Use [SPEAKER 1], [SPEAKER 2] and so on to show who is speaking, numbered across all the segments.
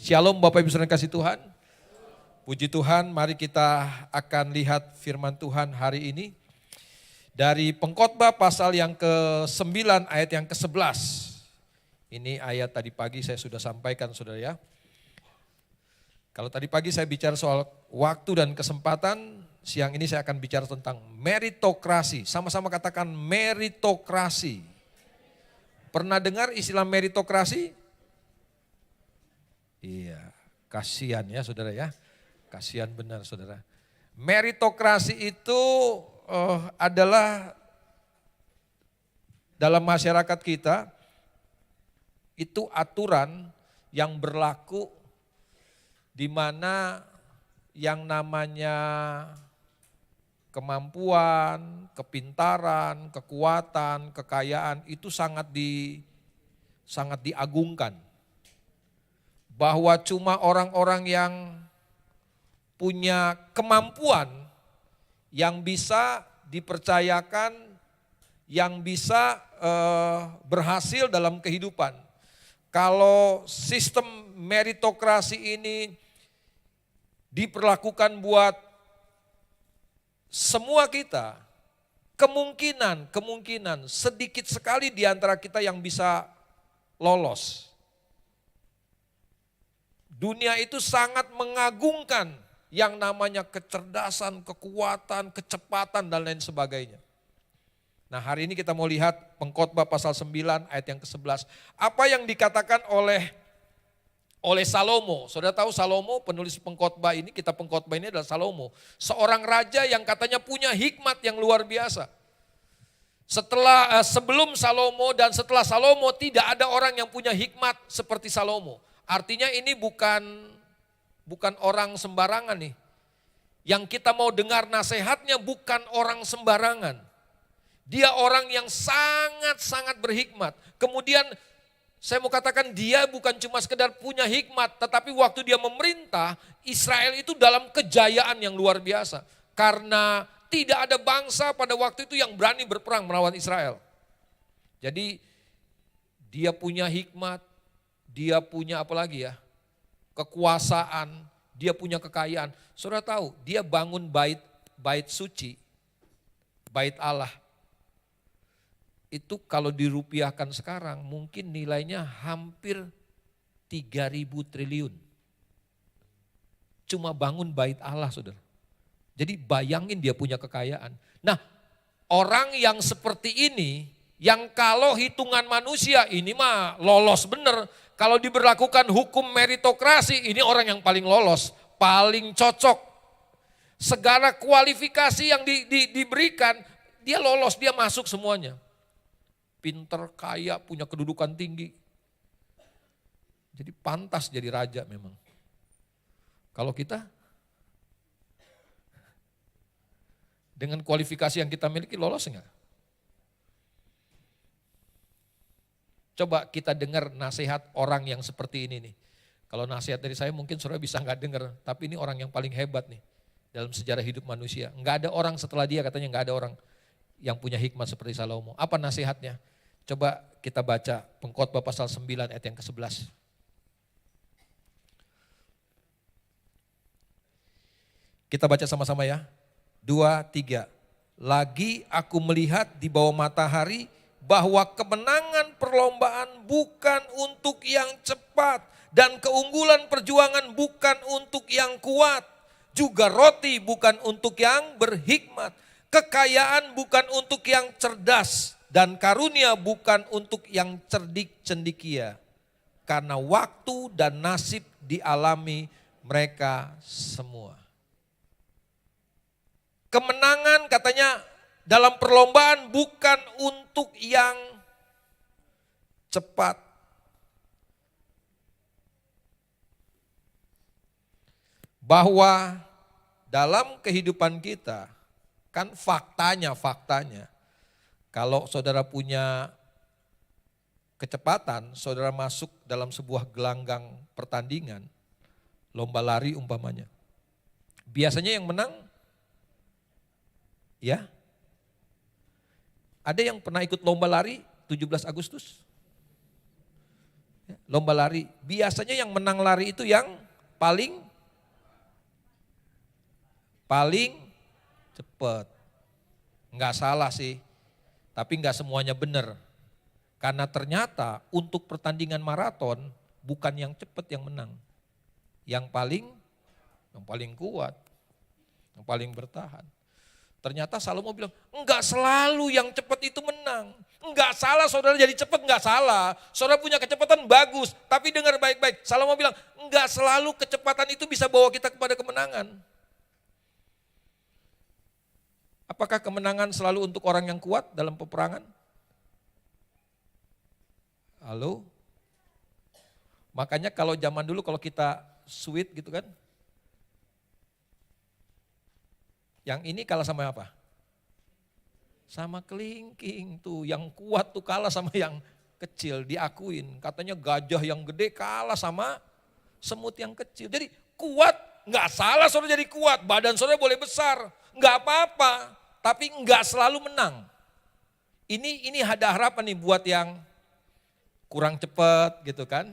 [SPEAKER 1] Shalom Bapak Ibu Saudara yang kasih Tuhan. Puji Tuhan, mari kita akan lihat firman Tuhan hari ini. Dari Pengkhotbah pasal yang ke-9 ayat yang ke-11. Ini ayat tadi pagi saya sudah sampaikan saudara ya. Kalau tadi pagi saya bicara soal waktu dan kesempatan, siang ini saya akan bicara tentang meritokrasi. Sama-sama katakan meritokrasi. Pernah dengar istilah meritokrasi? Iya, kasihan ya saudara ya. Kasihan benar saudara. Meritokrasi itu adalah dalam masyarakat kita itu aturan yang berlaku di mana yang namanya kemampuan, kepintaran, kekuatan, kekayaan itu sangat diagungkan. Bahwa cuma orang-orang yang punya kemampuan yang bisa dipercayakan, yang bisa berhasil dalam kehidupan. Kalau sistem meritokrasi ini diperlakukan buat semua kita, kemungkinan sedikit sekali di antara kita yang bisa lolos. Dunia itu sangat mengagungkan yang namanya kecerdasan, kekuatan, kecepatan dan lain sebagainya. Nah hari ini kita mau lihat Pengkhotbah pasal 9 ayat yang ke-11. Apa yang dikatakan oleh Salomo. Saudara tahu Salomo penulis Pengkhotbah ini, kitab Pengkhotbah ini adalah Salomo. Seorang raja yang katanya punya hikmat yang luar biasa. Sebelum Salomo dan setelah Salomo tidak ada orang yang punya hikmat seperti Salomo. Artinya ini bukan orang sembarangan nih. Yang kita mau dengar nasihatnya bukan orang sembarangan. Dia orang yang sangat-sangat berhikmat. Kemudian saya mau katakan dia bukan cuma sekedar punya hikmat. Tetapi waktu dia memerintah, Israel itu dalam kejayaan yang luar biasa. Karena tidak ada bangsa pada waktu itu yang berani berperang melawan Israel. Jadi dia punya hikmat. Dia punya apa lagi ya, kekuasaan, dia punya kekayaan. Saudara tahu, dia bangun bait suci, bait Allah. Itu kalau dirupiahkan sekarang mungkin nilainya hampir 3.000 triliun. Cuma bangun bait Allah saudara. Jadi bayangin dia punya kekayaan. Nah orang yang seperti ini, yang kalau hitungan manusia ini mah lolos bener. Kalau diberlakukan hukum meritokrasi, ini orang yang paling lolos, paling cocok. Segala kualifikasi yang diberikan, dia lolos, dia masuk semuanya. Pinter, kaya, punya kedudukan tinggi. Jadi pantas jadi raja memang. Kalau kita, dengan kualifikasi yang kita miliki lolos enggak? Coba kita dengar nasihat orang yang seperti ini nih. Kalau nasihat dari saya mungkin saudara bisa enggak dengar, tapi ini orang yang paling hebat nih dalam sejarah hidup manusia. Enggak ada orang setelah dia, katanya enggak ada orang yang punya hikmat seperti Salomo. Apa nasihatnya? Coba kita baca Pengkhotbah pasal 9 ayat yang ke-11. Kita baca sama-sama ya. 2, 3. Lagi aku melihat di bawah matahari bahwa kemenangan perlombaan bukan untuk yang cepat dan keunggulan perjuangan bukan untuk yang kuat, juga roti bukan untuk yang berhikmat, kekayaan bukan untuk yang cerdas dan karunia bukan untuk yang cerdik cendekia, karena waktu dan nasib dialami mereka semua. Kemenangan katanya dalam perlombaan bukan untuk yang cepat. Bahwa dalam kehidupan kita, kan faktanya, kalau saudara punya kecepatan, saudara masuk dalam sebuah gelanggang pertandingan, lomba lari umpamanya. Biasanya yang menang, ya, ada yang pernah ikut lomba lari 17 Agustus? Lomba lari, biasanya yang menang lari itu yang paling cepat. Enggak salah sih, tapi enggak semuanya benar. Karena ternyata untuk pertandingan maraton bukan yang cepat yang menang. Yang paling kuat, yang paling bertahan. Ternyata Salomo bilang, enggak selalu yang cepat itu menang. Enggak salah saudara jadi cepat, enggak salah. Saudara punya kecepatan bagus, tapi dengar baik-baik. Salomo bilang, enggak selalu kecepatan itu bisa bawa kita kepada kemenangan. Apakah kemenangan selalu untuk orang yang kuat dalam peperangan? Halo? Makanya kalau zaman dulu kalau kita sweet gitu kan, yang ini kalah sama apa? Sama kelingking tuh, yang kuat tuh kalah sama yang kecil, diakuin. Katanya gajah yang gede kalah sama semut yang kecil. Jadi kuat, nggak salah saudara jadi kuat, badan saudara boleh besar, nggak apa-apa, tapi nggak selalu menang. Ini ada harapan nih buat yang kurang cepat gitu kan.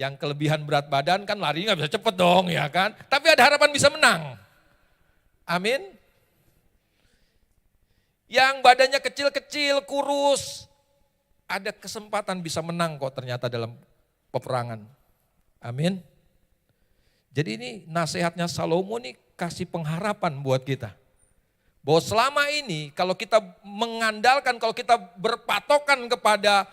[SPEAKER 1] Yang kelebihan berat badan kan lari nggak bisa cepet dong ya kan. Tapi ada harapan bisa menang. Amin. Yang badannya kecil-kecil, kurus, ada kesempatan bisa menang kok ternyata dalam peperangan. Amin. Jadi ini nasihatnya Salomo nih kasih pengharapan buat kita. Bahwa selama ini kalau kita mengandalkan, kalau kita berpatokan kepada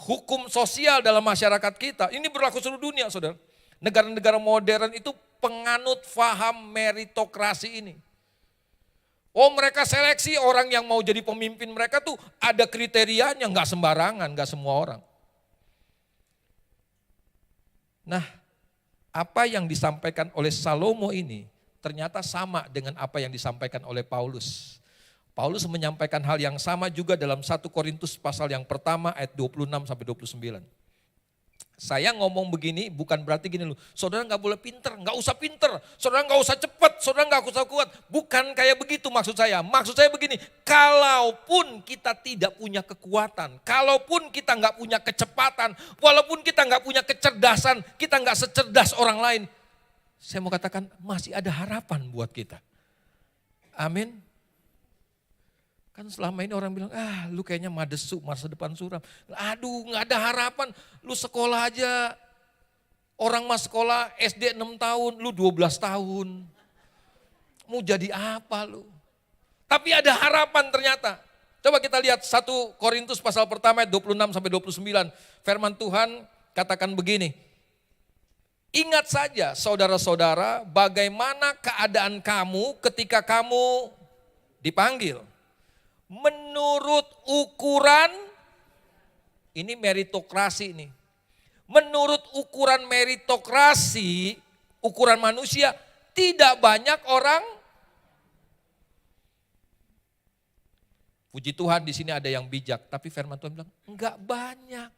[SPEAKER 1] hukum sosial dalam masyarakat kita, ini berlaku seluruh dunia saudara. Negara-negara modern itu penganut faham meritokrasi ini. Oh mereka seleksi orang yang mau jadi pemimpin mereka tuh ada kriterianya, nggak sembarangan, nggak semua orang. Nah apa yang disampaikan oleh Salomo ini ternyata sama dengan apa yang disampaikan oleh Paulus. Paulus menyampaikan hal yang sama juga dalam 1 Korintus pasal yang pertama ayat 26 sampai 29. Saya ngomong begini bukan berarti gini loh, saudara gak boleh pinter, gak usah pinter, saudara gak usah cepat, saudara gak usah kuat. Bukan kayak begitu maksud saya. Maksud saya begini, kalaupun kita tidak punya kekuatan, kalaupun kita gak punya kecepatan, walaupun kita gak punya kecerdasan, kita gak secerdas orang lain, saya mau katakan masih ada harapan buat kita. Amin. Kan selama ini orang bilang, lu kayaknya madesu, masa depan suram. Aduh gak ada harapan, lu sekolah aja. Orang mas sekolah SD 6 tahun, lu 12 tahun. Mau jadi apa lu? Tapi ada harapan ternyata. Coba kita lihat 1 Korintus pasal pertama ayat 26 sampai 29. Firman Tuhan katakan begini. Ingat saja saudara-saudara bagaimana keadaan kamu ketika kamu dipanggil. Menurut ukuran, ini meritokrasi nih. Menurut ukuran meritokrasi, ukuran manusia, tidak banyak orang. Puji Tuhan di sini ada yang bijak, tapi firman Tuhan bilang enggak banyak.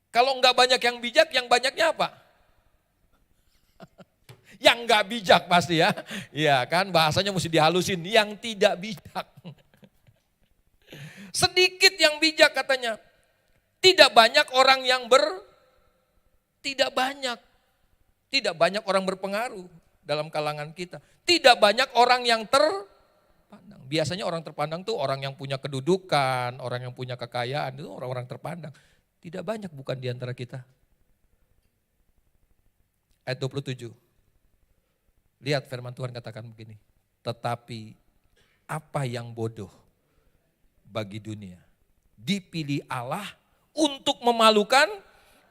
[SPEAKER 1] Kalau enggak banyak yang bijak, yang banyaknya apa? Yang enggak bijak pasti ya. Iya kan bahasanya mesti dihalusin, yang tidak bijak. Sedikit yang bijak katanya. Tidak banyak orang yang tidak banyak orang berpengaruh dalam kalangan kita. Tidak banyak orang yang terpandang. Biasanya orang terpandang tuh orang yang punya kedudukan, orang yang punya kekayaan, itu orang-orang terpandang. Tidak banyak bukan di antara kita. Ayat 27. Lihat firman Tuhan katakan begini. Tetapi apa yang bodoh bagi dunia dipilih Allah untuk memalukan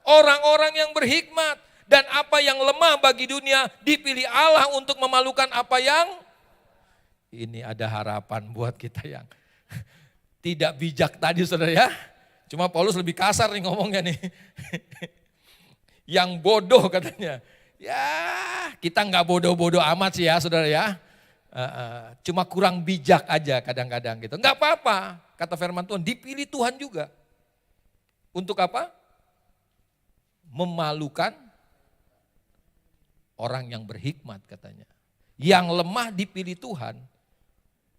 [SPEAKER 1] orang-orang yang berhikmat. Dan apa yang lemah bagi dunia dipilih Allah untuk memalukan apa yang, ini ada harapan buat kita yang tidak bijak tadi saudara ya. Cuma Paulus lebih kasar nih ngomongnya nih. Yang bodoh katanya. Ya kita nggak bodoh-bodoh amat sih ya saudara ya. Cuma kurang bijak aja kadang-kadang gitu. Nggak apa-apa kata firman Tuhan, dipilih Tuhan juga. Untuk apa? Memalukan orang yang berhikmat katanya. Yang lemah dipilih Tuhan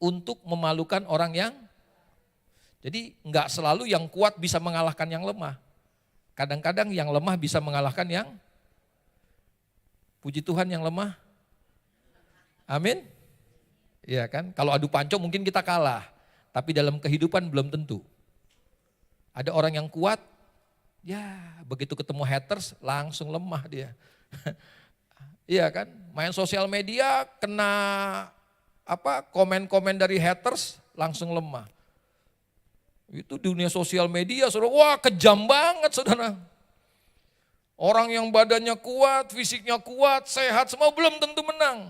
[SPEAKER 1] untuk memalukan orang yang, jadi nggak selalu yang kuat bisa mengalahkan yang lemah. Kadang-kadang yang lemah bisa mengalahkan yang, puji Tuhan, yang lemah. Amin. Iya kan? Kalau adu panco mungkin kita kalah, tapi dalam kehidupan belum tentu. Ada orang yang kuat, ya begitu ketemu haters langsung lemah dia. Iya kan? Main sosial media kena komen-komen dari haters langsung lemah. Itu dunia sosial media, saudara, wah kejam banget saudara. Orang yang badannya kuat, fisiknya kuat, sehat, semua belum tentu menang.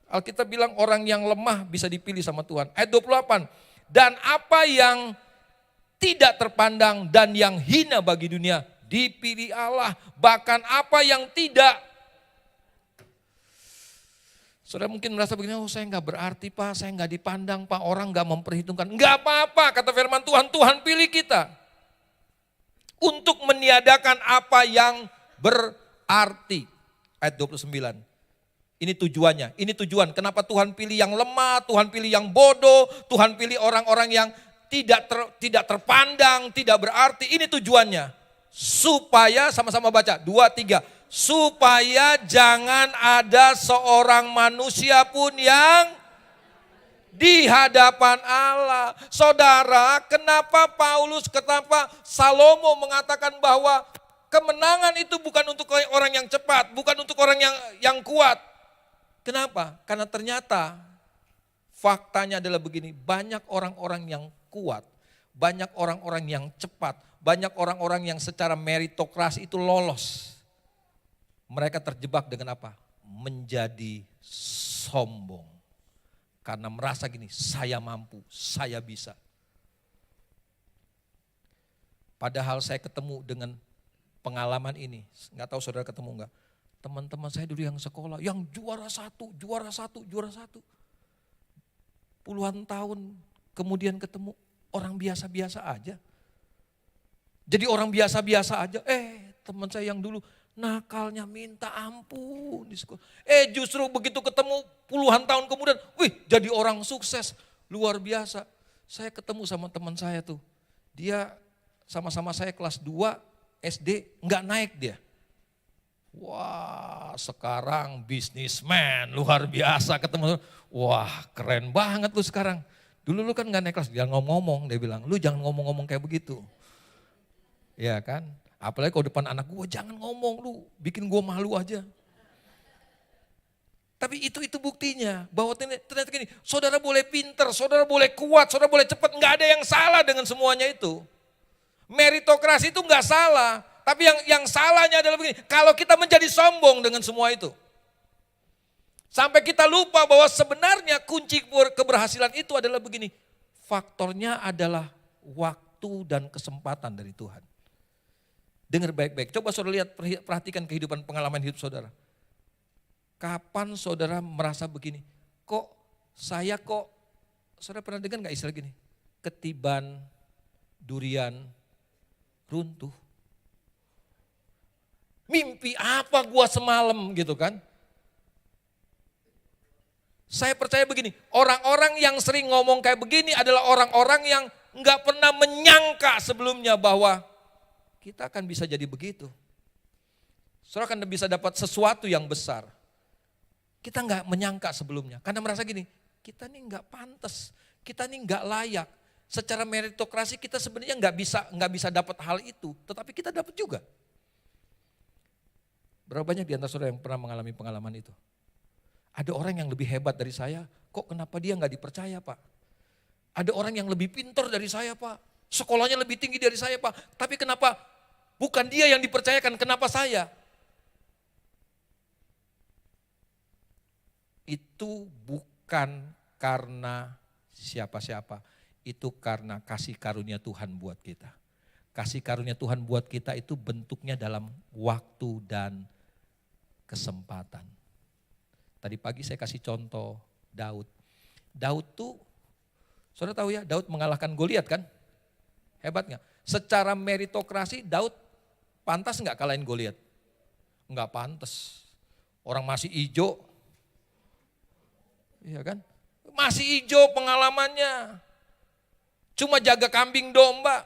[SPEAKER 1] Alkitab bilang orang yang lemah bisa dipilih sama Tuhan. Ayat 28, dan apa yang tidak terpandang dan yang hina bagi dunia dipilih Allah. Bahkan apa yang tidak, saudara mungkin merasa begini, oh saya nggak berarti Pak, saya nggak dipandang Pak, orang nggak memperhitungkan. Nggak apa-apa, kata firman Tuhan, Tuhan pilih kita untuk meniadakan apa yang berarti. Ayat 29, ini tujuannya, ini tujuan kenapa Tuhan pilih yang lemah, Tuhan pilih yang bodoh, Tuhan pilih orang-orang yang tidak terpandang, tidak berarti. Ini tujuannya, supaya sama-sama baca, 2, 3. Supaya jangan ada seorang manusia pun yang di hadapan Allah. Saudara, kenapa Salomo mengatakan bahwa kemenangan itu bukan untuk orang yang cepat, bukan untuk orang yang kuat. Kenapa? Karena ternyata faktanya adalah begini, banyak orang-orang yang kuat, banyak orang-orang yang cepat, banyak orang-orang yang secara meritokrasi itu lolos. Mereka terjebak dengan apa? Menjadi sombong. Karena merasa gini, saya mampu, saya bisa. Padahal saya ketemu dengan pengalaman ini, nggak tahu saudara ketemu nggak? Teman-teman saya dulu yang sekolah, yang juara satu. Puluhan tahun kemudian ketemu orang biasa-biasa aja. Jadi orang biasa-biasa aja, teman saya yang dulu nakalnya minta ampun di sekolah. Justru begitu ketemu puluhan tahun kemudian, jadi orang sukses, luar biasa. Saya ketemu sama teman saya tuh, dia sama-sama saya kelas 2 SD, nggak naik dia. Wah sekarang bisnismen, luar biasa ketemu. Wah keren banget lu sekarang. Dulu lu kan nggak naik kelas, dia ngomong-ngomong, dia bilang, lu jangan ngomong-ngomong kayak begitu. Ya kan? Apalagi kalau depan anak gue, jangan ngomong lu, bikin gue malu aja. Tapi itu buktinya, bahwa ternyata gini, saudara boleh pinter, saudara boleh kuat, saudara boleh cepat, nggak ada yang salah dengan semuanya itu. Meritokrasi itu nggak salah, tapi yang salahnya adalah begini, kalau kita menjadi sombong dengan semua itu. Sampai kita lupa bahwa sebenarnya kunci keberhasilan itu adalah begini, faktornya adalah waktu dan kesempatan dari Tuhan. Dengar baik-baik, coba saudara lihat, perhatikan kehidupan pengalaman hidup saudara. Kapan saudara merasa begini, saudara pernah dengar gak istilah gini, ketiban durian runtuh. Mimpi apa gua semalam gitu kan. Saya percaya begini, orang-orang yang sering ngomong kayak begini adalah orang-orang yang gak pernah menyangka sebelumnya bahwa kita akan bisa jadi begitu. Saudara akan bisa dapat sesuatu yang besar. Kita nggak menyangka sebelumnya. Karena merasa gini, kita nih nggak pantas, kita nih nggak layak. Secara meritokrasi kita sebenarnya nggak bisa dapat hal itu, tetapi kita dapat juga. Berapa banyak di antara saudara yang pernah mengalami pengalaman itu? Ada orang yang lebih hebat dari saya, kok kenapa dia nggak dipercaya Pak? Ada orang yang lebih pintar dari saya Pak, sekolahnya lebih tinggi dari saya Pak, tapi kenapa bukan dia yang dipercayakan, kenapa saya? Itu bukan karena siapa-siapa, itu karena kasih karunia Tuhan buat kita. Kasih karunia Tuhan buat kita itu bentuknya dalam waktu dan kesempatan. Tadi pagi saya kasih contoh Daud. Daud tuh, saudara tahu ya, Daud mengalahkan Goliat kan? Hebat gak? Secara meritokrasi Daud pantas nggak kalahin Goliat? Nggak pantas. Orang masih hijau, iya kan? Masih hijau pengalamannya. Cuma jaga kambing domba.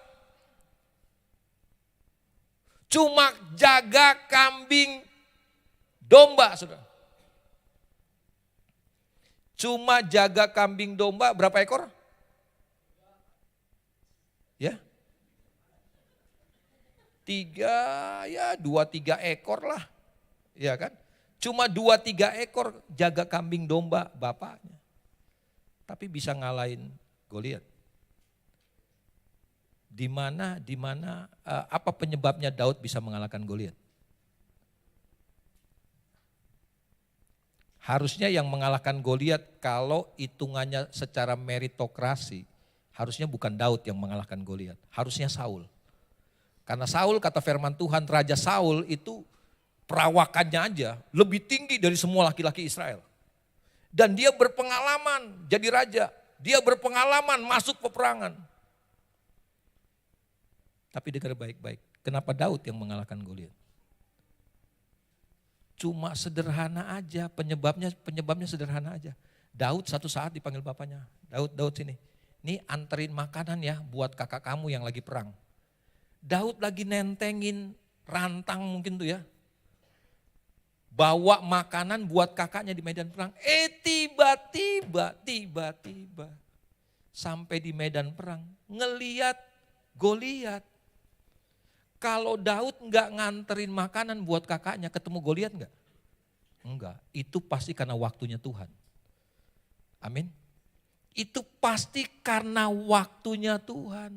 [SPEAKER 1] Cuma jaga kambing domba, saudara. Cuma jaga kambing domba berapa ekor? Ya. 2-3 ekor lah. Ya kan? Cuma 2-3 ekor jaga kambing domba bapaknya. Tapi bisa ngalahin Goliat. Di mana apa penyebabnya Daud bisa mengalahkan Goliat? Harusnya yang mengalahkan Goliat kalau hitungannya secara meritokrasi, harusnya bukan Daud yang mengalahkan Goliat, harusnya Saul. Karena Saul, kata firman Tuhan, Raja Saul itu perawakannya aja lebih tinggi dari semua laki-laki Israel. Dan dia berpengalaman jadi raja, dia berpengalaman masuk peperangan. Tapi dengar baik-baik, kenapa Daud yang mengalahkan Goliat? Cuma sederhana aja, penyebabnya sederhana aja. Daud satu saat dipanggil bapaknya, Daud sini. Nih anterin makanan ya buat kakak kamu yang lagi perang. Daud lagi nentengin rantang mungkin tuh ya. Bawa makanan buat kakaknya di medan perang. Tiba-tiba sampai di medan perang ngeliat Goliat. Kalau Daud nggak nganterin makanan buat kakaknya, ketemu Goliat nggak? Enggak, itu pasti karena waktunya Tuhan. Amin. Itu pasti karena waktunya Tuhan.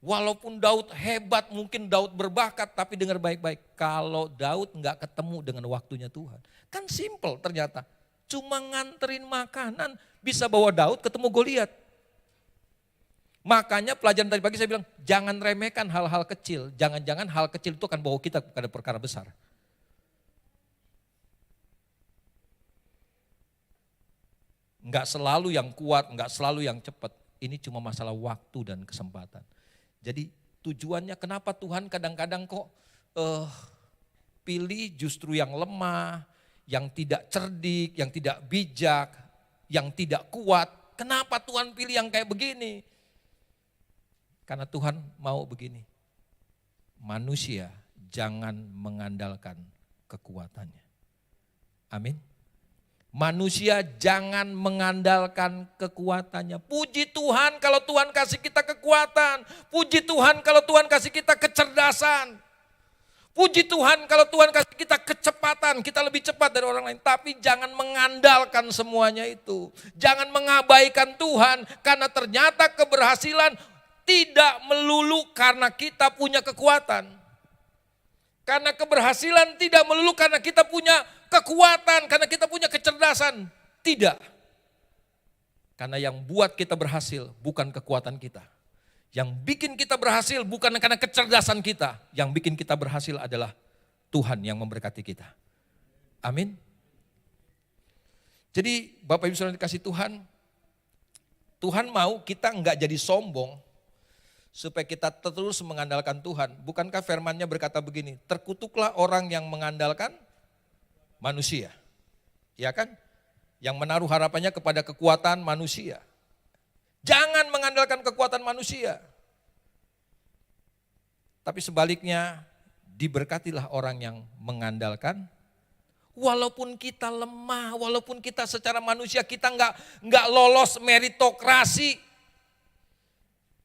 [SPEAKER 1] Walaupun Daud hebat, mungkin Daud berbakat, tapi dengar baik-baik. Kalau Daud nggak ketemu dengan waktunya Tuhan. Kan simple ternyata. Cuma nganterin makanan bisa bawa Daud ketemu Goliat. Makanya pelajaran tadi pagi saya bilang, jangan remehkan hal-hal kecil. Jangan-jangan hal kecil itu akan bawa kita kepada perkara besar. Enggak selalu yang kuat, enggak selalu yang cepat. Ini cuma masalah waktu dan kesempatan. Jadi tujuannya kenapa Tuhan kadang-kadang kok pilih justru yang lemah, yang tidak cerdik, yang tidak bijak, yang tidak kuat. Kenapa Tuhan pilih yang kayak begini? Karena Tuhan mau begini, manusia jangan mengandalkan kekuatannya. Amin. Manusia jangan mengandalkan kekuatannya. Puji Tuhan kalau Tuhan kasih kita kekuatan. Puji Tuhan kalau Tuhan kasih kita kecerdasan. Puji Tuhan kalau Tuhan kasih kita kecepatan. Kita lebih cepat dari orang lain. Tapi jangan mengandalkan semuanya itu. Jangan mengabaikan Tuhan karena ternyata keberhasilan tidak melulu karena kita punya kekuatan. Karena keberhasilan tidak melulu karena kita punya kekuatan, karena kita punya kecerdasan. Tidak. Karena yang buat kita berhasil bukan kekuatan kita. Yang bikin kita berhasil bukan karena kecerdasan kita. Yang bikin kita berhasil adalah Tuhan yang memberkati kita. Amin. Jadi Bapak Ibu Saudara dikasih Tuhan, Tuhan mau kita enggak jadi sombong. Supaya kita terus mengandalkan Tuhan. Bukankah firman-Nya berkata begini, terkutuklah orang yang mengandalkan manusia. Ya kan? Yang menaruh harapannya kepada kekuatan manusia. Jangan mengandalkan kekuatan manusia. Tapi sebaliknya, diberkatilah orang yang mengandalkan. Walaupun kita lemah, walaupun kita secara manusia kita enggak lolos meritokrasi.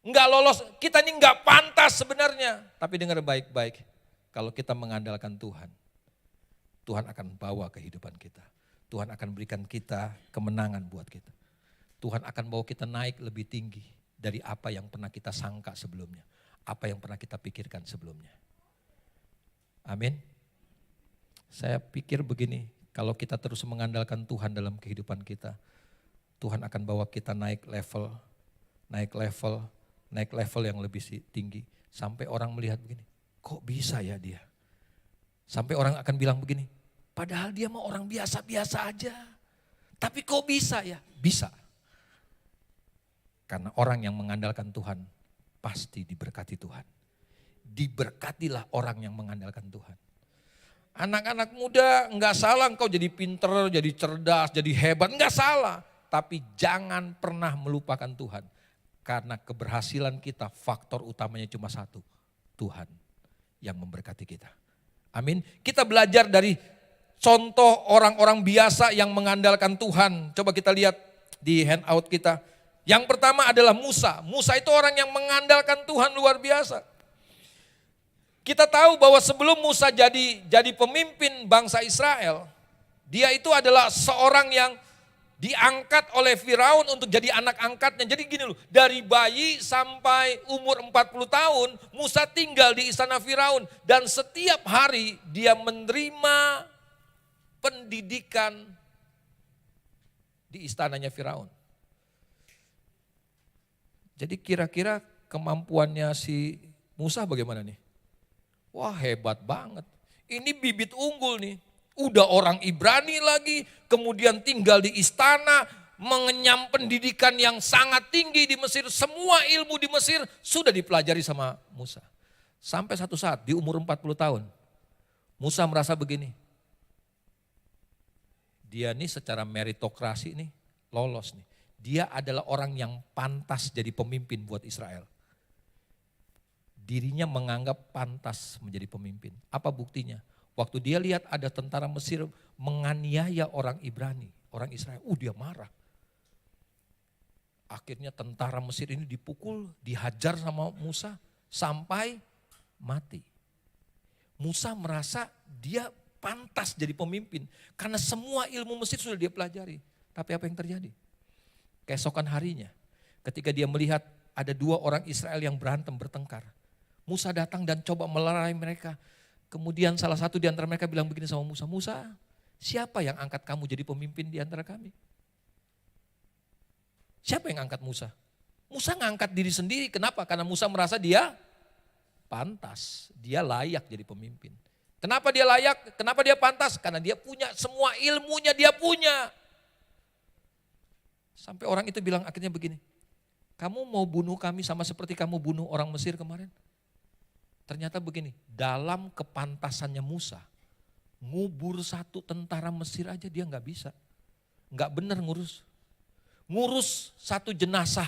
[SPEAKER 1] Enggak lolos, kita ini enggak pantas sebenarnya. Tapi dengar baik-baik, kalau kita mengandalkan Tuhan, Tuhan akan bawa kehidupan kita. Tuhan akan berikan kita kemenangan buat kita. Tuhan akan bawa kita naik lebih tinggi dari apa yang pernah kita sangka sebelumnya. Apa yang pernah kita pikirkan sebelumnya. Amin. Saya pikir begini, kalau kita terus mengandalkan Tuhan dalam kehidupan kita, Tuhan akan bawa kita naik level yang lebih tinggi. Sampai orang melihat begini, kok bisa ya dia? Sampai orang akan bilang begini, padahal dia mah orang biasa-biasa aja. Tapi kok bisa ya? Bisa. Karena orang yang mengandalkan Tuhan pasti diberkati Tuhan. Diberkatilah orang yang mengandalkan Tuhan. Anak-anak muda enggak salah engkau jadi pinter, jadi cerdas, jadi hebat. Enggak salah. Tapi jangan pernah melupakan Tuhan. Karena keberhasilan kita faktor utamanya cuma satu, Tuhan. yang memberkati kita. Amin. Kita belajar dari contoh orang-orang biasa yang mengandalkan Tuhan. Coba kita lihat di handout kita. Yang pertama adalah Musa. Musa itu orang yang mengandalkan Tuhan luar biasa. Kita tahu bahwa sebelum Musa jadi pemimpin bangsa Israel, dia itu adalah seorang yang diangkat oleh Firaun untuk jadi anak angkatnya. Jadi gini loh, dari bayi sampai umur 40 tahun, Musa tinggal di istana Firaun. Dan setiap hari dia menerima pendidikan di istananya Firaun. Jadi kira-kira kemampuannya si Musa bagaimana nih? Wah, hebat banget. Ini bibit unggul nih. Udah orang Ibrani lagi, kemudian tinggal di istana, mengenyam pendidikan yang sangat tinggi di Mesir. Semua ilmu di Mesir sudah dipelajari sama Musa. Sampai satu saat di umur 40 tahun, Musa merasa begini. Dia nih secara meritokrasi nih lolos nih. Dia adalah orang yang pantas jadi pemimpin buat Israel. Dirinya menganggap pantas menjadi pemimpin. Apa buktinya? Waktu dia lihat ada tentara Mesir menganiaya orang Ibrani, orang Israel, dia marah. Akhirnya tentara Mesir ini dipukul, dihajar sama Musa sampai mati. Musa merasa dia pantas jadi pemimpin karena semua ilmu Mesir sudah dia pelajari. Tapi apa yang terjadi? Keesokan harinya ketika dia melihat ada dua orang Israel yang berantem bertengkar. Musa datang dan coba melerai mereka. Kemudian salah satu di antara mereka bilang begini sama Musa, Musa, siapa yang angkat kamu jadi pemimpin di antara kami? Siapa yang angkat Musa? Musa ngangkat diri sendiri, kenapa? Karena Musa merasa dia pantas, dia layak jadi pemimpin. Kenapa dia layak? Kenapa dia pantas? Karena dia punya semua ilmunya dia punya. Sampai orang itu bilang akhirnya begini, kamu mau bunuh kami sama seperti kamu bunuh orang Mesir kemarin? Ternyata begini, dalam kepantasannya Musa, ngubur satu tentara Mesir aja dia nggak bisa. Nggak benar ngurus. Ngurus satu jenazah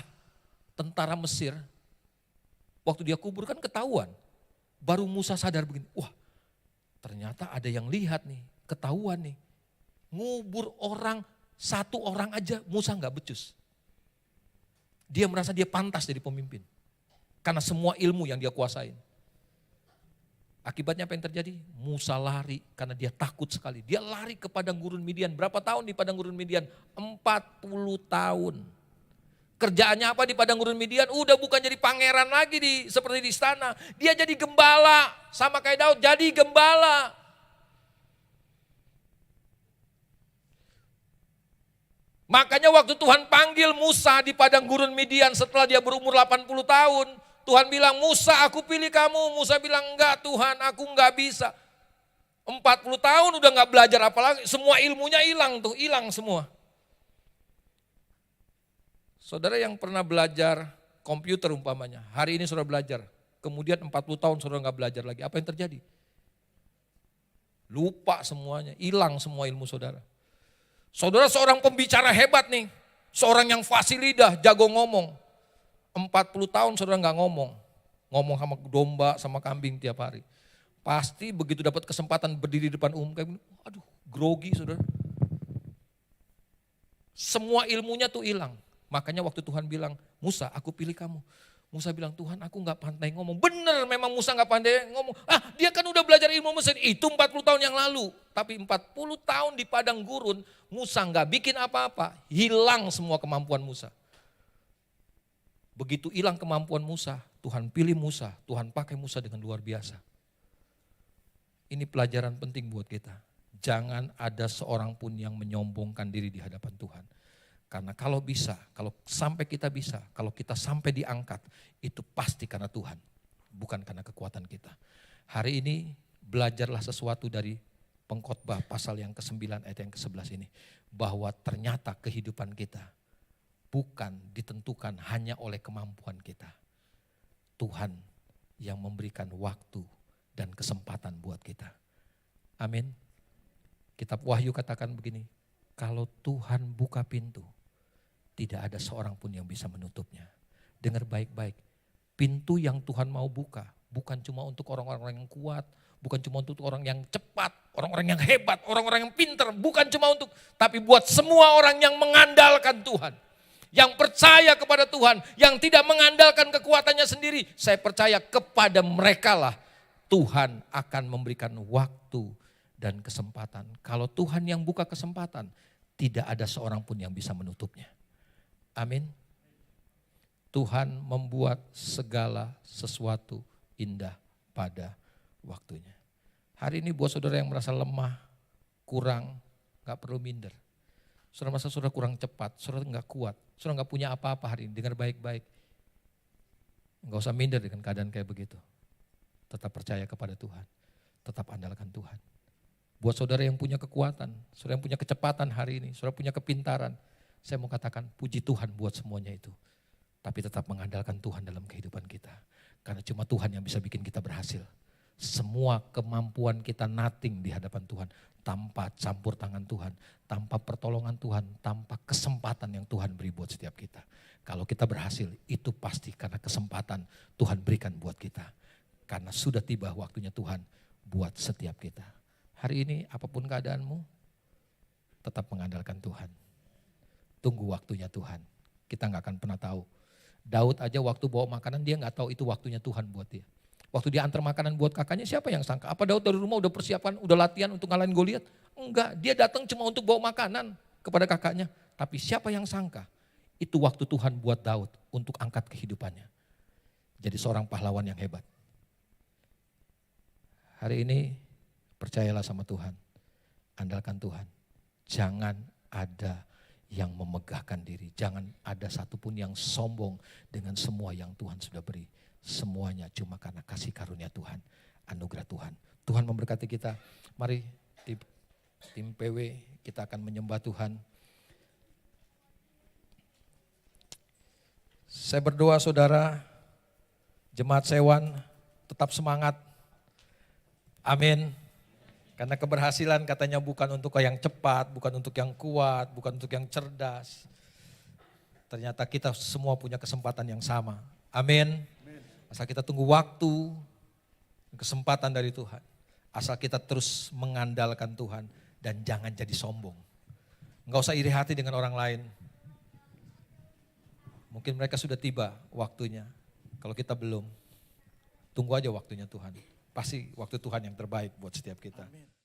[SPEAKER 1] tentara Mesir, waktu dia kubur kan ketahuan. Baru Musa sadar begini, wah ternyata ada yang lihat nih, ketahuan nih. Ngubur orang, satu orang aja Musa nggak becus. Dia merasa dia pantas jadi pemimpin. Karena semua ilmu yang dia kuasain. Akibatnya apa yang terjadi? Musa lari karena dia takut sekali. Dia lari ke padang gurun Midian. Berapa tahun di padang gurun Midian? 40 tahun. Kerjaannya apa di padang gurun Midian? Udah bukan jadi pangeran lagi seperti di istana. Dia jadi gembala. Sama kayak Daud, jadi gembala. Makanya waktu Tuhan panggil Musa di padang gurun Midian setelah dia berumur 80 tahun. Tuhan bilang, Musa aku pilih kamu. Musa bilang, enggak Tuhan aku enggak bisa. 40 tahun udah enggak belajar apalagi. Semua ilmunya hilang tuh, hilang semua. Saudara yang pernah belajar komputer umpamanya, hari ini sudah belajar. Kemudian 40 tahun saudara enggak belajar lagi. Apa yang terjadi? Lupa semuanya, hilang semua ilmu saudara. Saudara seorang pembicara hebat nih. Seorang yang fasih lidah, jago ngomong. 40 tahun saudara nggak ngomong. Ngomong sama domba, sama kambing tiap hari. Pasti begitu dapat kesempatan berdiri di depan umum, kayak aduh grogi saudara. Semua ilmunya tuh hilang. Makanya waktu Tuhan bilang, Musa aku pilih kamu. Musa bilang, Tuhan aku nggak pandai ngomong. Bener memang Musa nggak pandai ngomong. Dia kan udah belajar ilmu Mesir, itu 40 tahun yang lalu. Tapi 40 tahun di padang gurun, Musa nggak bikin apa-apa. Hilang semua kemampuan Musa. Begitu hilang kemampuan Musa, Tuhan pilih Musa, Tuhan pakai Musa dengan luar biasa. Ini pelajaran penting buat kita. Jangan ada seorang pun yang menyombongkan diri di hadapan Tuhan. Karena kalau bisa, kalau sampai kita bisa, kalau kita sampai diangkat, itu pasti karena Tuhan, bukan karena kekuatan kita. Hari ini belajarlah sesuatu dari Pengkhotbah pasal yang ke-9 ayat yang ke-11 ini. Bahwa ternyata kehidupan kita bukan ditentukan hanya oleh kemampuan kita. Tuhan yang memberikan waktu dan kesempatan buat kita. Amin. Kitab Wahyu katakan begini, kalau Tuhan buka pintu, tidak ada seorang pun yang bisa menutupnya. Dengar baik-baik, pintu yang Tuhan mau buka Bukan cuma untuk orang-orang yang kuat, bukan cuma untuk orang yang cepat, orang-orang yang hebat, orang-orang yang pinter. Bukan cuma untuk, tapi buat semua orang yang mengandalkan Tuhan. Yang percaya kepada Tuhan, yang tidak mengandalkan kekuatannya sendiri. Saya percaya kepada mereka lah Tuhan akan memberikan waktu dan kesempatan. Kalau Tuhan yang buka kesempatan, tidak ada seorang pun yang bisa menutupnya. Amin. Tuhan membuat segala sesuatu indah pada waktunya. Hari ini buat saudara yang merasa lemah, kurang, gak perlu minder. Saudara merasa saudara kurang cepat, saudara gak kuat, saudara gak punya apa-apa hari ini, dengar baik-baik. Gak usah minder dengan keadaan kayak begitu. Tetap percaya kepada Tuhan, tetap andalkan Tuhan. Buat saudara yang punya kekuatan, saudara yang punya kecepatan hari ini, saudara punya kepintaran, saya mau katakan puji Tuhan buat semuanya itu. Tapi tetap mengandalkan Tuhan dalam kehidupan kita. Karena cuma Tuhan yang bisa bikin kita berhasil. Semua kemampuan kita nothing di hadapan Tuhan. Tanpa campur tangan Tuhan, tanpa pertolongan Tuhan, tanpa kesempatan yang Tuhan beri buat setiap kita. Kalau kita berhasil, itu pasti karena kesempatan Tuhan berikan buat kita. Karena sudah tiba waktunya Tuhan buat setiap kita. Hari ini apapun keadaanmu, tetap mengandalkan Tuhan. Tunggu waktunya Tuhan. Kita gak akan pernah tahu. Daud aja waktu bawa makanan dia gak tahu itu waktunya Tuhan buat dia. Waktu dia antar makanan buat kakaknya siapa yang sangka? Apa Daud dari rumah udah persiapan, udah latihan untuk ngalahin Goliat? Enggak, dia datang cuma untuk bawa makanan kepada kakaknya. Tapi siapa yang sangka? Itu waktu Tuhan buat Daud untuk angkat kehidupannya. Jadi seorang pahlawan yang hebat. Hari ini percayalah sama Tuhan. Andalkan Tuhan. Jangan ada yang memegahkan diri. Jangan ada satupun yang sombong dengan semua yang Tuhan sudah beri. Semuanya cuma karena kasih karunia Tuhan, anugerah Tuhan. Tuhan memberkati kita. Mari tim PW kita akan menyembah Tuhan. Saya berdoa saudara, jemaat Sewan tetap semangat. Amin. Karena keberhasilan katanya bukan untuk yang cepat, bukan untuk yang kuat, bukan untuk yang cerdas. Ternyata kita semua punya kesempatan yang sama. Amin. Asal kita tunggu waktu, kesempatan dari Tuhan. Asal kita terus mengandalkan Tuhan dan jangan jadi sombong. Enggak usah iri hati dengan orang lain. Mungkin mereka sudah tiba waktunya. Kalau kita belum, tunggu aja waktunya Tuhan. Pasti waktu Tuhan yang terbaik buat setiap kita. Amin.